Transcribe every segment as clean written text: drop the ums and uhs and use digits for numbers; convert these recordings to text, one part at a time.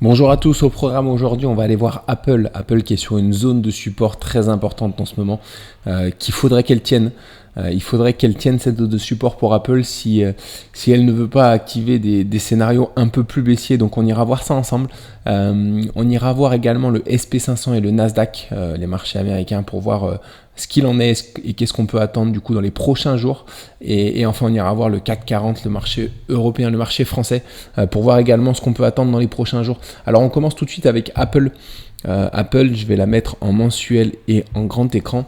Bonjour à tous, au programme aujourd'hui on va aller voir Apple qui est sur une zone de support très importante en ce moment, qu'il faudrait qu'elle tienne. Il faudrait qu'elle tienne cette zone de support pour Apple si elle ne veut pas activer des scénarios un peu plus baissiers, donc on ira voir ça ensemble. On ira voir également le SP500 et le Nasdaq, les marchés américains, pour voir ce qu'il en est et qu'est-ce qu'on peut attendre du coup dans les prochains jours. Et enfin on ira voir le CAC 40, le marché européen, le marché français, pour voir également ce qu'on peut attendre dans les prochains jours. Alors on commence tout de suite avec Apple. Apple, je vais la mettre en mensuel et en grand écran.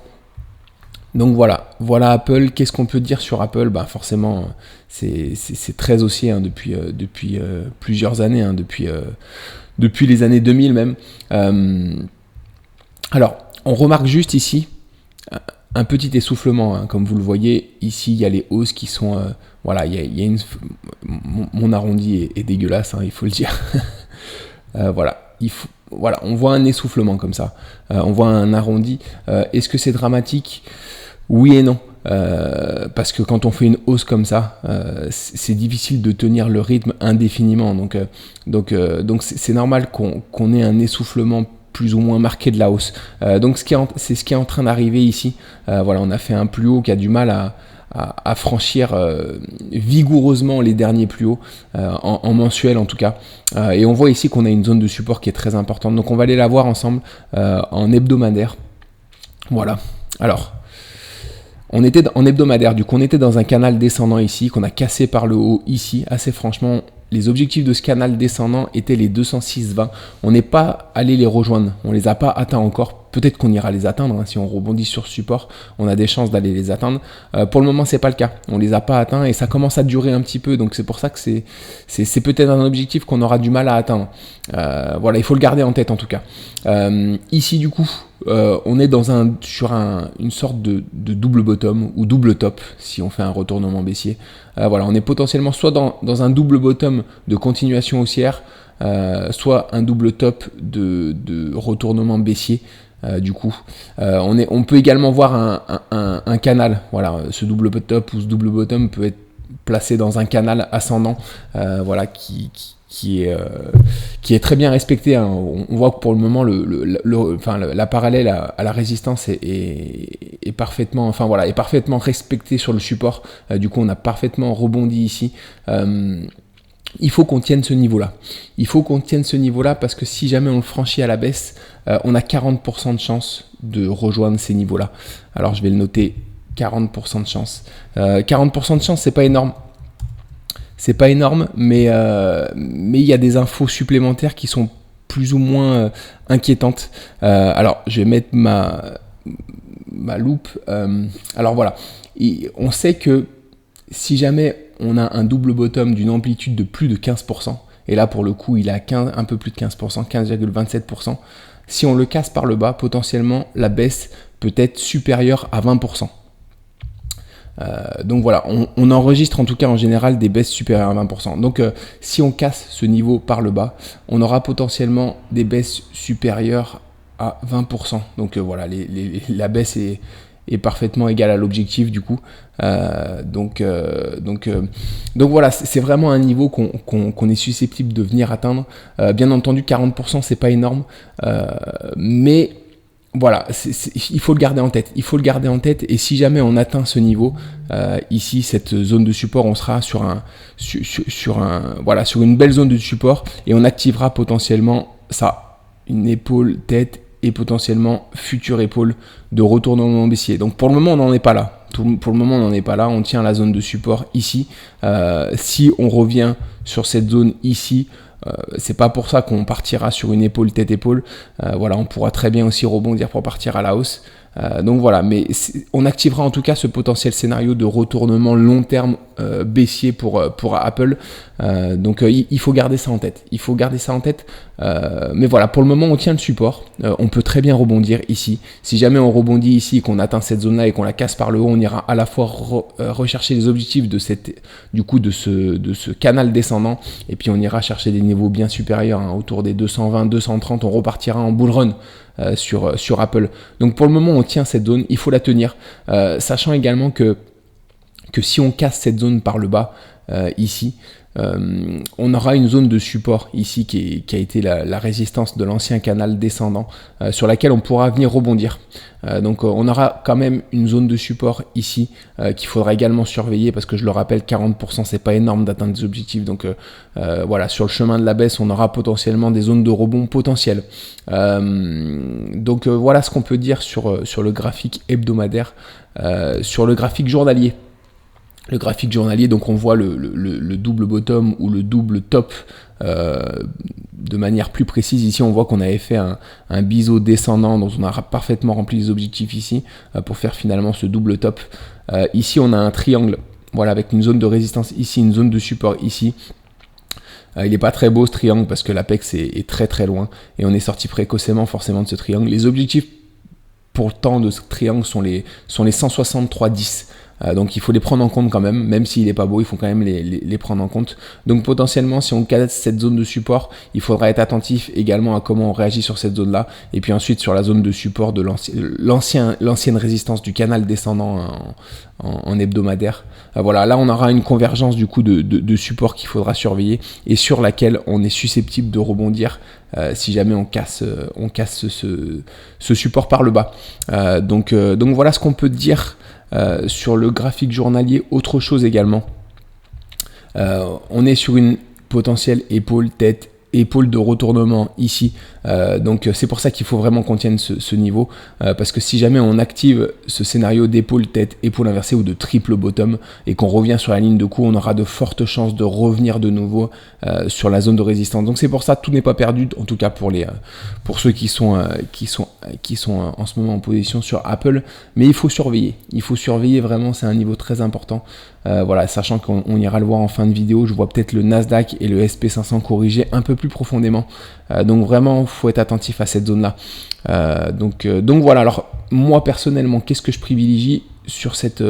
Donc voilà Apple. Qu'est-ce qu'on peut dire sur Apple ? Forcément, c'est très haussier depuis plusieurs années, depuis les années 2000 même. Alors, on remarque juste ici un petit essoufflement, comme vous le voyez. Ici, il y a les hausses qui sont... mon arrondi est dégueulasse, il faut le dire. On voit un essoufflement comme ça. On voit un arrondi. Est-ce que c'est dramatique ? Oui et non. Parce que quand on fait une hausse comme ça, c'est difficile de tenir le rythme indéfiniment. Donc c'est normal qu'on ait un essoufflement plus ou moins marqué de la hausse. Donc c'est ce qui est en train d'arriver ici. On a fait un plus haut qui a du mal à franchir vigoureusement les derniers plus hauts, en mensuel en tout cas. Et on voit ici qu'on a une zone de support qui est très importante. Donc on va aller la voir ensemble en hebdomadaire. Voilà. Alors, on était en hebdomadaire, du coup on était dans un canal descendant ici, qu'on a cassé par le haut ici. Assez franchement, les objectifs de ce canal descendant étaient les 206,20. On n'est pas allé les rejoindre, on les a pas atteints encore. Peut-être qu'on ira les atteindre, si on rebondit sur support, on a des chances d'aller les atteindre. Pour le moment, c'est pas le cas. On les a pas atteints et ça commence à durer un petit peu. Donc c'est pour ça que c'est peut-être un objectif qu'on aura du mal à atteindre. Il faut le garder en tête en tout cas. Ici du coup, on est sur une sorte de double bottom ou double top si on fait un retournement baissier. On est potentiellement soit dans un double bottom de continuation haussière, soit un double top de retournement baissier. On peut également voir un canal. Ce double top ou ce double bottom peut être placé dans un canal ascendant, qui est très bien respecté. On voit que pour le moment la parallèle à la résistance est parfaitement, est parfaitement respectée sur le support. Du coup, on a parfaitement rebondi ici. Il faut qu'on tienne ce niveau-là. Parce que si jamais on le franchit à la baisse, on a 40% de chance de rejoindre ces niveaux-là. Alors je vais le noter, 40% de chance. 40% de chance, c'est pas énorme. Mais il y a des infos supplémentaires qui sont plus ou moins inquiétantes. Alors je vais mettre ma loupe. On sait que si jamais on a un double bottom d'une amplitude de plus de 15%, et là pour le coup il est à un peu plus de 15%, 15,27%, si on le casse par le bas, potentiellement la baisse peut être supérieure à 20%. On enregistre en tout cas en général des baisses supérieures à 20%. Donc si on casse ce niveau par le bas, on aura potentiellement des baisses supérieures à 20%. Donc la baisse est parfaitement égale à l'objectif du coup. C'est vraiment un niveau qu'on est susceptible de venir atteindre. Bien entendu, 40% c'est pas énorme, mais il faut le garder en tête. Et si jamais on atteint ce niveau, ici, cette zone de support, on sera sur une belle zone de support et on activera potentiellement une épaule tête et potentiellement future épaule de retournement baissier. Donc pour le moment, on n'en est pas là. On tient la zone de support ici. Si on revient sur cette zone ici, c'est pas pour ça qu'on partira sur une épaule tête-épaule. On pourra très bien aussi rebondir pour partir à la hausse. Mais on activera en tout cas ce potentiel scénario de retournement long terme baissier pour Apple. Il faut garder ça en tête. Mais pour le moment on tient le support. On peut très bien rebondir ici. Si jamais on rebondit ici, qu'on atteint cette zone-là et qu'on la casse par le haut, on ira à la fois rechercher les objectifs de ce canal descendant, et puis on ira chercher des niveaux bien supérieurs, autour des 220, 230. On repartira en bull run sur Apple. Donc pour le moment on tient cette zone, il faut la tenir, sachant également que si on casse cette zone par le bas, ici. On aura une zone de support ici qui a été la résistance de l'ancien canal descendant sur laquelle on pourra venir rebondir. Donc on aura quand même une zone de support ici qu'il faudra également surveiller parce que je le rappelle, 40% c'est pas énorme d'atteindre des objectifs. Donc voilà, sur le chemin de la baisse on aura potentiellement des zones de rebond potentielles. Donc voilà ce qu'on peut dire sur le graphique hebdomadaire. Sur le graphique journalier. Le graphique journalier, donc on voit le double bottom ou le double top de manière plus précise. Ici, on voit qu'on avait fait un biseau descendant, dont on a parfaitement rempli les objectifs ici pour faire finalement ce double top. Ici, on a un triangle, voilà, avec une zone de résistance ici, une zone de support ici. Il n'est pas très beau ce triangle parce que l'apex est très très loin et on est sorti précocement forcément de ce triangle. Les objectifs pour le temps de ce triangle sont les 163,10. Donc il faut les prendre en compte quand même s'il n'est pas beau, il faut quand même les prendre en compte. Donc potentiellement, si on casse cette zone de support, il faudra être attentif également à comment on réagit sur cette zone-là. Et puis ensuite sur la zone de support de l'ancienne résistance du canal descendant en hebdomadaire. Voilà, là on aura une convergence du coup de support qu'il faudra surveiller et sur laquelle on est susceptible de rebondir si jamais on casse ce support par le bas. Donc voilà ce qu'on peut dire. Sur le graphique journalier, autre chose également. On est sur une potentielle épaule de retournement ici. Donc c'est pour ça qu'il faut vraiment qu'on tienne ce niveau. Parce que si jamais on active ce scénario d'épaule tête, épaule inversée ou de triple bottom et qu'on revient sur la ligne de coup, on aura de fortes chances de revenir de nouveau sur la zone de résistance. Donc c'est pour ça, tout n'est pas perdu, en tout cas pour ceux qui sont en ce moment en position sur Apple. Mais il faut surveiller vraiment, c'est un niveau très important. Voilà, sachant qu'on ira le voir en fin de vidéo, je vois peut-être le Nasdaq et le SP500 corriger un peu plus profondément. Donc vraiment, faut être attentif à cette zone-là. Donc voilà. Alors moi personnellement, qu'est-ce que je privilégie sur cette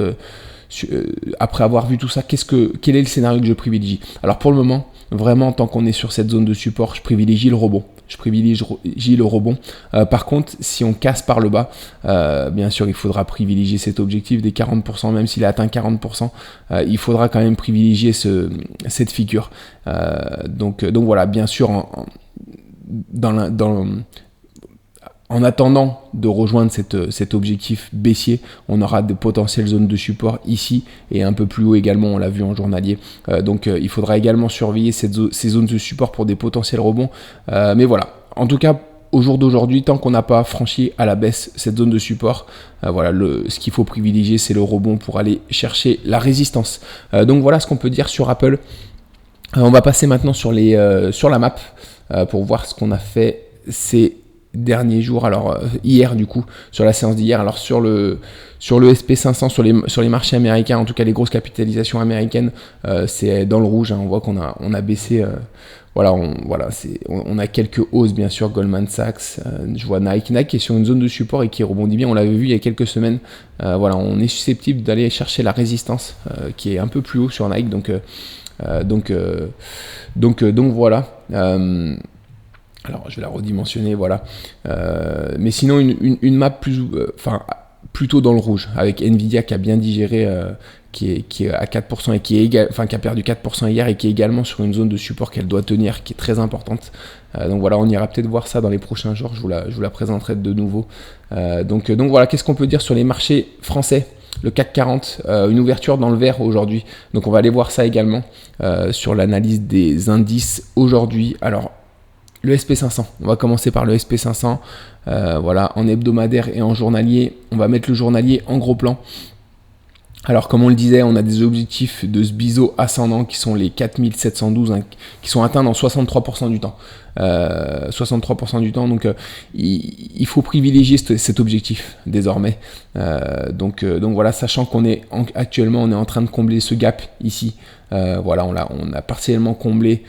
après avoir vu tout ça, quel est le scénario que je privilégie? Alors pour le moment, vraiment, tant qu'on est sur cette zone de support, je privilégie le rebond. Par contre, si on casse par le bas, bien sûr, il faudra privilégier cet objectif des 40%, même s'il a atteint 40%, il faudra quand même privilégier cette figure. Donc voilà, bien sûr, en attendant de rejoindre cet objectif baissier, on aura de potentielles zones de support ici et un peu plus haut également, on l'a vu en journalier. Donc il faudra également surveiller ces zones de support pour des potentiels rebonds. Mais voilà, en tout cas, au jour d'aujourd'hui, tant qu'on n'a pas franchi à la baisse cette zone de support, voilà, ce qu'il faut privilégier, c'est le rebond pour aller chercher la résistance. Donc voilà ce qu'on peut dire sur Apple. On va passer maintenant sur la map pour voir ce qu'on a fait ces derniers jours. Alors hier du coup, sur la séance d'hier, alors sur le SP500, sur les marchés américains, en tout cas les grosses capitalisations américaines, c'est dans le rouge, hein. On voit qu'on a baissé. On a quelques hausses, bien sûr. Goldman Sachs, je vois Nike qui est sur une zone de support et qui rebondit bien. On l'avait vu il y a quelques semaines. Voilà, on est susceptible d'aller chercher la résistance qui est un peu plus haut sur Nike. Donc voilà. Alors je vais la redimensionner, voilà. Mais sinon une map plutôt dans le rouge, avec Nvidia qui a bien digéré, qui est à 4% et qui a perdu 4% hier et qui est également sur une zone de support qu'elle doit tenir, qui est très importante. Donc voilà, on ira peut-être voir ça dans les prochains jours. Je vous la présenterai de nouveau. Donc voilà, qu'est-ce qu'on peut dire sur les marchés français? Le CAC 40, une ouverture dans le vert aujourd'hui. Donc on va aller voir ça également sur l'analyse des indices aujourd'hui. Alors le SP500, on va commencer par le SP500, voilà, en hebdomadaire et en journalier. On va mettre le journalier en gros plan. Alors comme on le disait, on a des objectifs de ce biseau ascendant qui sont les 4712, hein, qui sont atteints dans 63% du temps. 63% du temps, donc il faut privilégier cet objectif désormais. Donc voilà, sachant qu'on est actuellement on est en train de combler ce gap ici. Voilà, on a partiellement comblé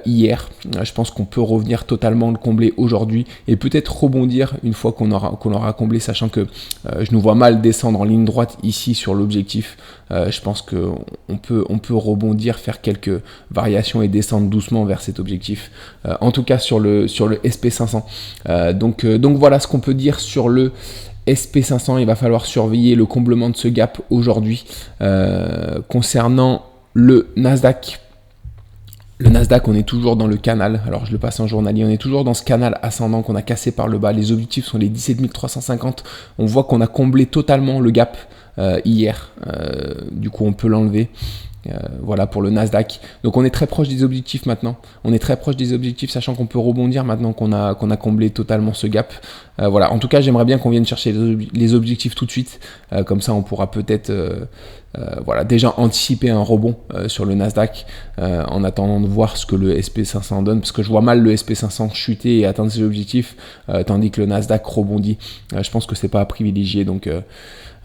hier. Je pense qu'on peut revenir totalement le combler aujourd'hui et peut-être rebondir une fois qu'on aura comblé, sachant que je nous vois mal descendre en ligne droite ici sur l'objectif. Je pense qu'on peut rebondir, faire quelques variations et descendre doucement vers cet objectif. En tout cas sur le SP500. Donc voilà ce qu'on peut dire sur le SP500. Il va falloir surveiller le comblement de ce gap aujourd'hui. Concernant Le Nasdaq, on est toujours dans le canal, alors je le passe en journalier, on est toujours dans ce canal ascendant qu'on a cassé par le bas. Les objectifs sont les 17 350. On voit qu'on a comblé totalement le gap hier. Du coup, on peut l'enlever. Voilà pour le Nasdaq. Donc on est très proche des objectifs maintenant. On est très proche des objectifs, sachant qu'on peut rebondir maintenant qu'on a comblé totalement ce gap. Voilà. En tout cas, j'aimerais bien qu'on vienne chercher les objectifs tout de suite. Comme ça, on pourra peut-être voilà, déjà anticiper un rebond sur le Nasdaq en attendant de voir ce que le SP500 donne. Parce que je vois mal le SP500 chuter et atteindre ses objectifs, tandis que le Nasdaq rebondit. Je pense que c'est pas à privilégier. Donc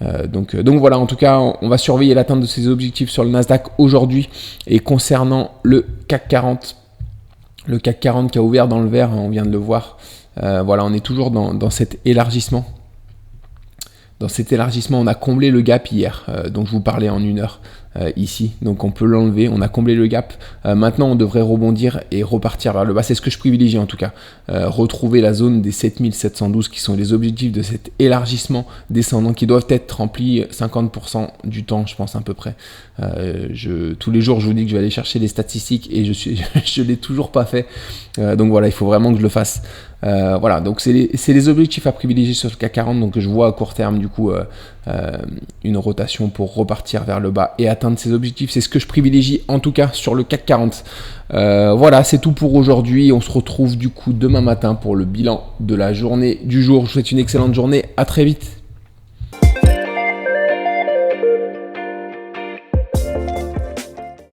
voilà, en tout cas, on va surveiller l'atteinte de ces objectifs sur le Nasdaq aujourd'hui. Et concernant le CAC 40 qui a ouvert dans le vert, on vient de le voir. Voilà, on est toujours dans cet élargissement. Dans cet élargissement, on a comblé le gap hier, dont je vous parlais en 1 heure ici. Donc on peut l'enlever, on a comblé le gap. Maintenant, on devrait rebondir et repartir vers le bas. C'est ce que je privilégie en tout cas. Retrouver la zone des 7712 qui sont les objectifs de cet élargissement descendant qui doivent être remplis 50% du temps, je pense à peu près. Tous les jours, je vous dis que je vais aller chercher les statistiques et je l'ai toujours pas fait. Donc voilà, il faut vraiment que je le fasse. Voilà, donc c'est les objectifs à privilégier sur le CAC 40. Donc je vois à court terme du coup une rotation pour repartir vers le bas et atteindre ces objectifs. C'est ce que je privilégie en tout cas sur le CAC 40. Voilà, c'est tout pour aujourd'hui. On se retrouve du coup demain matin pour le bilan de la journée du jour. Je vous souhaite une excellente journée. À très vite.